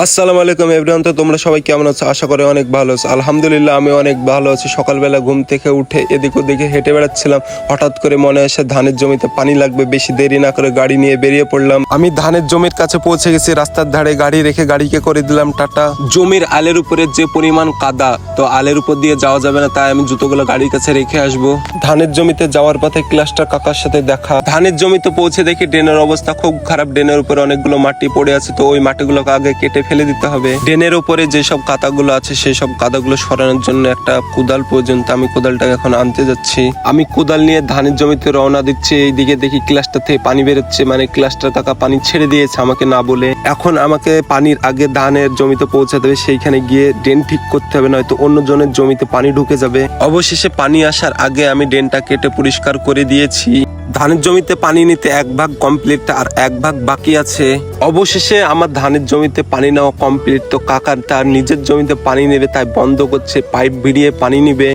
আসসালামু আলাইকুম এভরিওয়ান। তো তোমরা সবাই কেমন আছো? আশা করি অনেক ভালো আছো। আলহামদুলিল্লাহ আমি অনেক ভালো আছি। সকালবেলা ঘুম থেকে উঠে এদিক ওদিকে হেঁটে বেড়াচ্ছিলাম, হঠাৎ করে মনে আসে ধানের জমিতে পানি লাগবে। বেশি দেরি না করে গাড়ি নিয়ে বেরিয়ে পড়লাম। আমি ধানের জমির কাছে পৌঁছে গেছি। রাস্তার ধারে গাড়ি রেখে গাড়িকে করে দিলাম টাটা। জমির আলের উপরে যে পরিমাণ কাদা, তো আলের উপর দিয়ে যাওয়া যাবে না, তাই আমি জুতোগুলো গাড়ির কাছে রেখে আসবো। ধানের জমিতে যাওয়ার পথে ক্লাস্টার কাকার সাথে দেখা। ধানের জমিতে পৌঁছে দেখি ড্রেনের অবস্থা খুব খারাপ। ড্রেনের উপরে অনেকগুলো মাটি পড়ে আছে, তো ওই মাটিগুলোকে আগে কেটে ফেলে দিতে হবে। ড্রেনের উপরে যেসব কাদাগুলো আছে সেই সব কাদাগুলো সরানোর জন্য একটা কোদাল প্রয়োজন। আমি কোদালটাকে এখন আনতে যাচ্ছি। আমি কোদাল নিয়ে ধানের জমিতে রওনা দিচ্ছি। এইদিকে দেখি ক্লাস্টার থেকে পানি বেরোচ্ছে, মানে ক্লাস্টার কাকা পানি ছেড়ে দিয়েছে আমাকে না বলে। এখন আমাকে পানির আগে ধানের জমিতে পৌঁছাতে হবে, সেইখানে গিয়ে ড্রেন ঠিক করতে হবে, নয়তো অন্য জনের জমিতে পানি ঢুকে যাবে। অবশেষে পানি আসার আগে আমি ড্রেনটা কেটে পরিষ্কার করে দিয়েছি। ধানের জমিতে পানি নিতে এক ভাগ কমপ্লিট আর এক ভাগ বাকি আছে। অবশেষে আমার ধানের জমিতে পানি নেওয়া কমপ্লিট। তো কাকা তার নিজের জমিতে পানি নেবে, তাই বন্ধ করছে, পাইপ ভিড়িয়ে পানি নিবে।